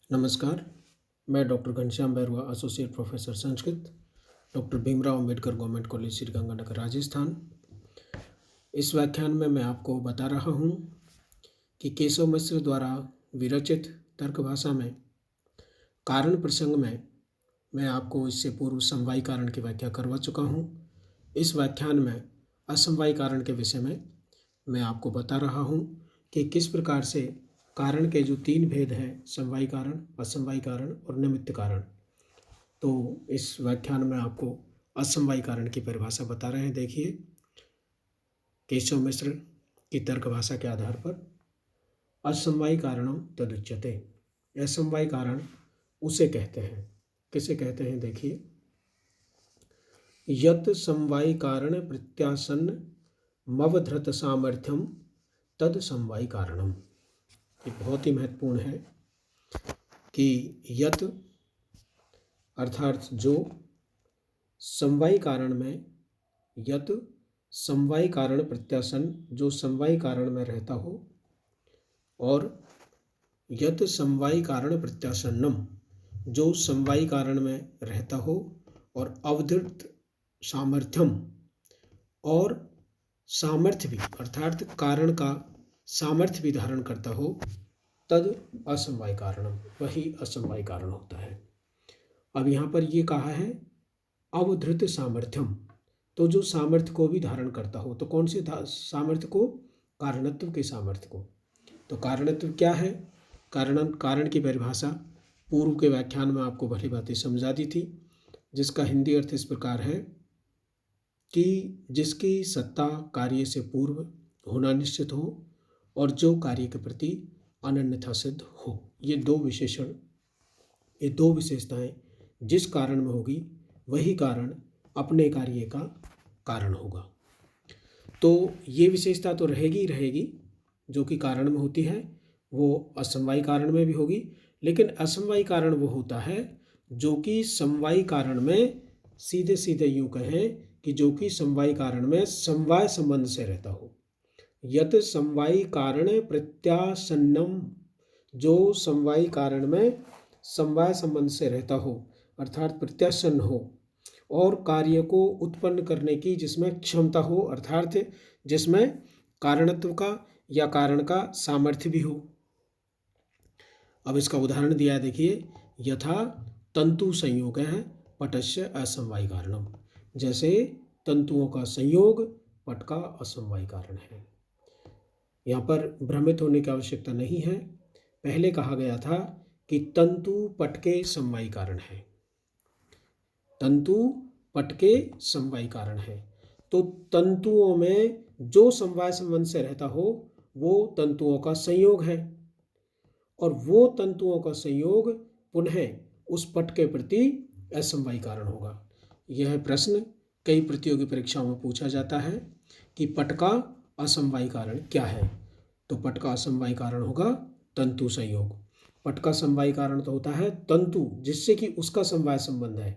नमस्कार। मैं doctor Ghanshyam Bairwa, associate professor Sanskrit, doctor Bhimrao Ambedkar government college Sriganganagar, Rajasthan. इस व्याख्यान में मैं आपको बता रहा हूँ कि केशव मिश्र द्वारा विरचित तर्क भाषा में कारण प्रसंग में मैं आपको इससे पूर्व समवायी कारण की व्याख्या करवा चुका हूँ। इस व्याख्यान में असमवायी कारण के विषय में मैं आपको बता रहा हूँ कि किस प्रकार से कारण के जो तीन भेद हैं, समवायी कारण, असमवायी कारण और निमित्त कारण। तो इस व्याख्यान में आपको असमवायी कारण की परिभाषा बता रहे हैं। देखिए, केशव मिश्र की तर्क भाषा के आधार पर असमवायी कारणम तदुच्यते, असमवायी कारण उसे कहते हैं। किसे कहते हैं? देखिए, यत समवायी कारण प्रत्यासन्न मवधृत सामर्थ्यम तद समवायी कारणम। ये बहुत ही महत्वपूर्ण है कि यत अर्थात जो समवायी कारण में, यत समवायी कारण प्रत्यासन जो समवायी कारण में रहता हो, और यत समवायी कारण प्रत्यासन्नम जो समवायी कारण में रहता हो, और अवधृत सामर्थ्यम और सामर्थ्य भी अर्थात कारण का सामर्थ्य भी धारण करता हो, तद असमवायी कारणम, वही असमवायी कारण होता है। अब यहाँ पर ये कहा है अवधृत सामर्थ्यम, तो जो सामर्थ्य को भी धारण करता हो। तो कौन से सामर्थ्य को? कारणत्व के सामर्थ्य को। तो कारणत्व क्या है? कारण की परिभाषा पूर्व के व्याख्यान में आपको भली भांति समझा दी थी, जिसका हिंदी अर्थ इस प्रकार है कि जिसकी सत्ता कार्य से पूर्व होना निश्चित हो और जो कार्य के प्रति अनन्यथा सिद्ध हो। ये दो विशेषताएं जिस कारण में होगी, वही कारण अपने कार्य का कारण होगा। तो ये विशेषता तो रहेगी ही रहेगी जो कि कारण में होती है, वो असमवायी कारण में भी होगी। लेकिन असमवायी कारण वो होता है जो कि समवायी कारण में, सीधे सीधे यूँ कहें कि जो कि समवायी कारण में समवाय संबंध से रहता हो। यत समवायी कारण प्रत्यासन्नम जो समवायी कारण में समवाय संबंध से रहता हो, अर्थात प्रत्यासन्न हो, और कार्य को उत्पन्न करने की जिसमें क्षमता हो, अर्थात जिसमें कारणत्व का या कारण का सामर्थ्य भी हो। अब इसका उदाहरण दिया है, देखिए, यथा तंतु संयोग है पटस्य असमवायी कारणम, जैसे तंतुओं का संयोग पट का असमवायी कारण है। यहाँ पर भ्रमित होने की आवश्यकता नहीं है। पहले कहा गया था कि तंतु पट के समवायी कारण है, तंतु पट के समवायी कारण है। तो तंतुओं में जो समवाय संबंध से रहता हो वो तंतुओं का संयोग है, और वो तंतुओं का संयोग पुनः उस पट के प्रति असमवायी कारण होगा। यह प्रश्न कई प्रतियोगी परीक्षाओं में पूछा जाता है कि पट का असमवायी कारण क्या है। तो पट का असमवायी कारण होगा तंतु संयोग। पट का समवायी कारण तो होता है तंतु जिससे कि उसका समवाय संबंध है,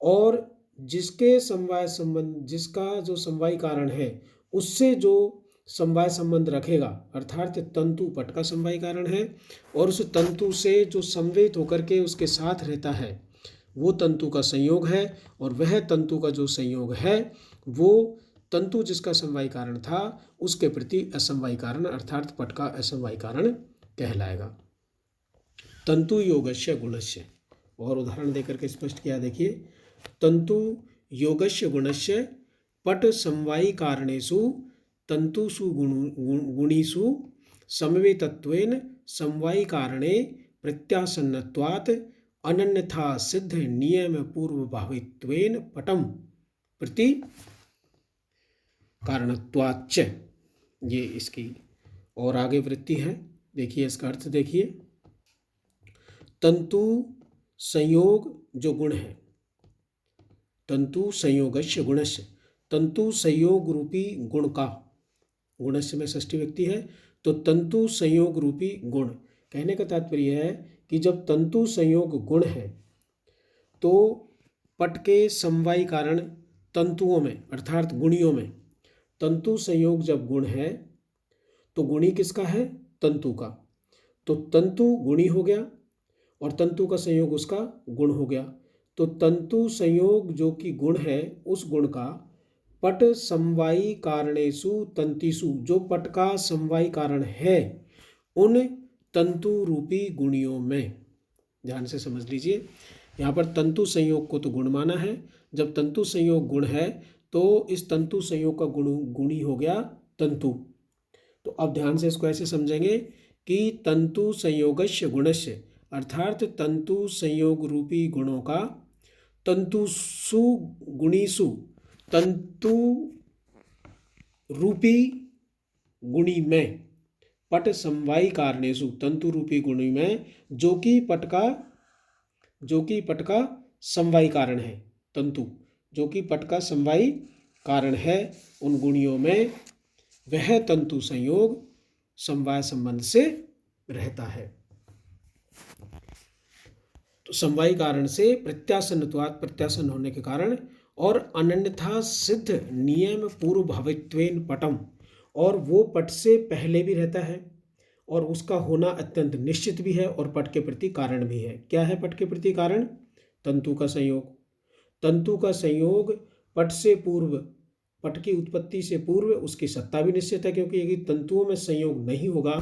और जिसके समवाय संबंध, जिसका जो समवायी कारण है उससे जो समवाय संबंध रखेगा, अर्थात तंतु पट का समवायी कारण है, और उस तंतु से जो संवेद होकर के उसके साथ रहता है वो तंतु का संयोग है, और वह तंतु का जो संयोग है वो तंतु जिसका समवायी कारण था उसके प्रति असमवायी कारण, अर्थात पट का असमवायी कारण कहलाएगा। तंतु योगस्य गुणस्य, और उदाहरण देकर के स्पष्ट किया, देखिए, तंतु योगस्य गुणस्य पट समवायी कारणेषु तंतुषु गुणीषु समवेतत्वेन समवायी कारणे प्रत्यासन्नत्वात् अनन्यथा सिद्ध नियम पूर्व भावित्वेन पटम प्रति कारणत्वाच्च। ये इसकी और आगे वृत्ति है। देखिए, इसका अर्थ देखिए, तंतु संयोग जो गुण है, तंतु संयोगस्य गुणस्य, तंतु संयोग रूपी गुण का, गुणस्य में षष्ठी व्यक्ति है, तो तंतु संयोग रूपी गुण, कहने का तात्पर्य है कि जब तंतु संयोग गुण है तो पट के समवायी कारण तंतुओं में, अर्थात गुणियों में तंतु संयोग जब गुण है तो गुणी किसका है? तंतु का। तो तंतु गुणी हो गया, और तंतु का संयोग उसका गुण हो गया। तो तंतु संयोग जो कि गुण है, उस गुण का पट समवायी कारणेषु तंतिषु, जो पट का समवायी कारण है उन तंतु रूपी गुणियों में। ध्यान से समझ लीजिए, यहाँ पर तंतु संयोग को तो गुण माना है। जब तंतु संयोग गुण है तो इस तंतु संयोग का गुणी हो गया तंतु। तो अब ध्यान से इसको ऐसे समझेंगे कि तंतु संयोगस्य गुणस्य, अर्थात तंतु संयोग रूपी गुणों का तंतुषु गुणीषु, तंतु रूपी गुणी में, पट समवायी कारणेषु, तंतु रूपी गुणी में, जो कि पट का समवायी कारण है, तंतु जो कि पट का समवायी कारण है, उन गुणियों में वह तंतु संयोग समवाय संबंध से रहता है। तो समवायी कारण से प्रत्यासन्नत्वात्, प्रत्यासन्न होने के कारण, और अनन्यथा सिद्ध नियम पूर्व भावित्वेन पटम, और वो पट से पहले भी रहता है और उसका होना अत्यंत निश्चित भी है और पट के प्रति कारण भी है। क्या है पट के प्रति कारण? तंतु का संयोग। तंतु का संयोग पट से पूर्व, पट की उत्पत्ति से पूर्व उसकी सत्ता भी निश्चित है, क्योंकि यदि तंतुओं में संयोग नहीं होगा,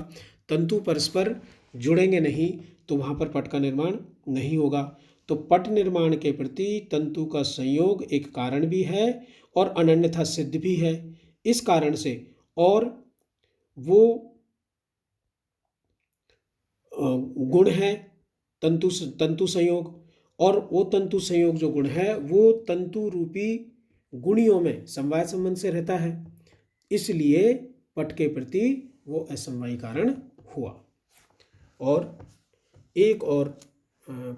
तंतु परस्पर जुड़ेंगे नहीं, तो वहाँ पर पट का निर्माण नहीं होगा। तो पट निर्माण के प्रति तंतु का संयोग एक कारण भी है और अनन्यथा सिद्ध भी है। इस कारण से, और वो गुण है तंतु संयोग, और वो तंतु संयोग जो गुण है वो तंतु रूपी गुणियों में समवाय संबंध से रहता है, इसलिए पट के प्रति वो असमवायी कारण हुआ। और एक और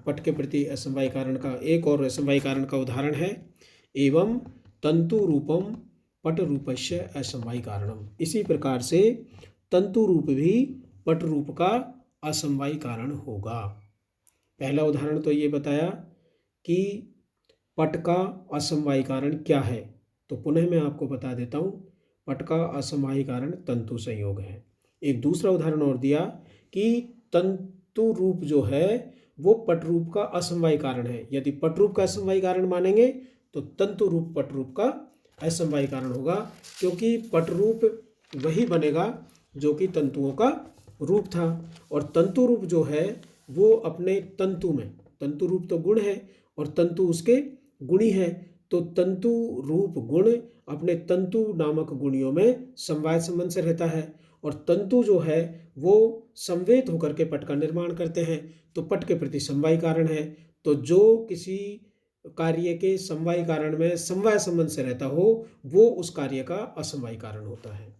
पट के प्रति असमवायी कारण का, एक और असमवायी कारण का उदाहरण है, एवं तंतु रूपम पट रूपस्य असमवायी कारणम। इसी प्रकार से तंतु रूप भी पट रूप का असमवायी कारण होगा। पहला उदाहरण तो ये बताया कि पट का असमवायी कारण क्या है, तो पुनः मैं आपको बता देता हूँ, पट का असमवायी कारण तंतु संयोग है। एक दूसरा उदाहरण और दिया कि तंतु रूप जो है वो पट रूप का असमवायी कारण है। यदि पट रूप का असमवायी कारण मानेंगे तो तंतु रूप पट रूप का असमवायी कारण होगा, क्योंकि पट रूप वही बनेगा जो कि तंतुओं का रूप था, और तंतु रूप जो है वो अपने तंतु में, तंतु रूप तो गुण है और तंतु उसके गुणी है, तो तंतु रूप गुण अपने तंतु नामक गुणियों में समवाय संबंध से रहता है, और तंतु जो है वो समवेत होकर के पट का निर्माण करते हैं, तो पट के प्रति समवायी कारण है। तो जो किसी कार्य के समवायी कारण में समवाय संबंध से रहता हो वो उस कार्य का असमवायी कारण होता है।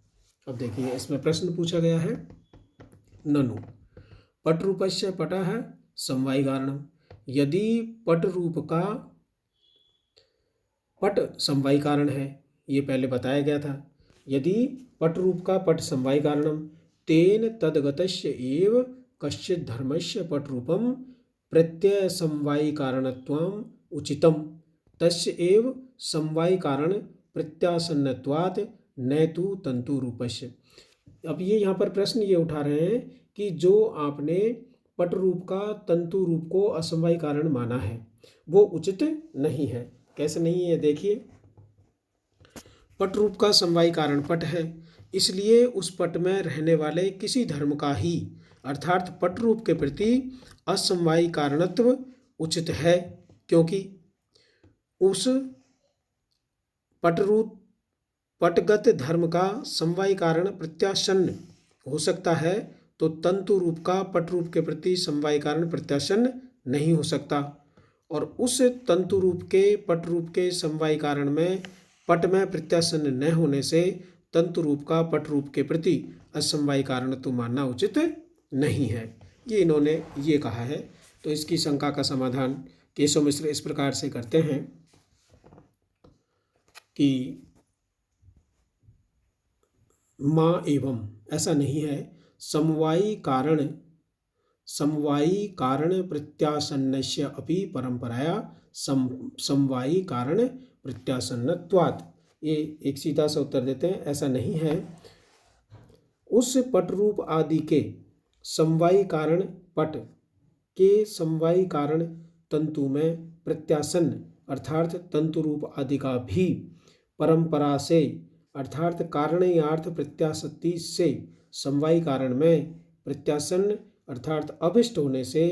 अब देखिए इसमें प्रश्न पूछा गया है, ननु पट रूपस्य पटः समवायी कारणम। यदि पट रूप का पट समवायी कारण है, ये पहले बताया गया था, यदि पट रूप का पट समवायी कारणम तेन तद्गतस्य एव कश्चित् धर्मस्य पट रूपम प्रत्यय समवायी कारणत्वम उचितम तस्य एव समवायी कारण प्रत्यासन्नत्वात् न तु तंतु रूपस्य। अब ये यहाँ पर प्रश्न ये उठा रहे हैं कि जो आपने पट रूप का तंतु रूप को असमवायी कारण माना है वो उचित नहीं है। कैसे नहीं है? देखिए, पट रूप का समवायी कारण पट है, इसलिए उस पट में रहने वाले किसी धर्म का ही, अर्थात पट रूप के प्रति असमवायी कारणत्व उचित है, क्योंकि उस पटगत धर्म का समवायी कारण प्रत्यासन्न हो सकता है, तो तंतु रूप का पट रूप के प्रति समवायी कारण प्रत्यासन्न नहीं हो सकता, और उस तंतु रूप के पट रूप के समवायी कारण में पट में प्रत्यासन्न न होने से तंतु रूप का पट रूप के प्रति असमवायी कारण तो मानना उचित नहीं है। ये इन्होंने ये कहा है। तो इसकी शंका का समाधान केशव मिश्र इस प्रकार से करते हैं कि माँ एवं, ऐसा नहीं है, समवायी कारण प्रत्यासन्नस्य अपि परंपराया समवायी कारण प्रत्यासन्नत्वात्। ये एक सीधा सा उत्तर देते हैं, ऐसा नहीं है, उस पट रूप आदि के समवायी कारण पट के समवायी कारण तंतु में प्रत्यासन्न अर्थात तंतु रूप आदि का भी परंपरा से अर्थात कारणीयार्थ प्रत्याशक्ति से समवायी कारण में प्रत्यासन्न अर्थात अभिष्ट होने से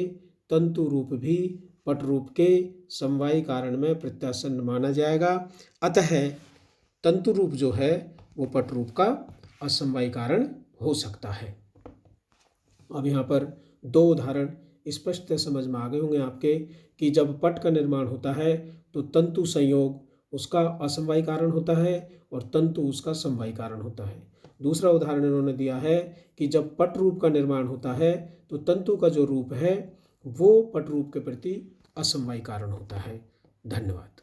तंतु रूप भी पट रूप के समवायी कारण में प्रत्यासन्न माना जाएगा। अतः तंतु रूप जो है वो पट रूप का असमवायी कारण हो सकता है। अब यहाँ पर दो उदाहरण स्पष्ट समझ में आ गए होंगे आपके कि जब पट का निर्माण होता है तो तंतु संयोग उसका असमवायी कारण होता है और तंतु उसका समवायी कारण होता है। दूसरा उदाहरण इन्होंने दिया है कि जब पट रूप का निर्माण होता है तो तंतु का जो रूप है वो पट रूप के प्रति असमवायी कारण होता है। धन्यवाद।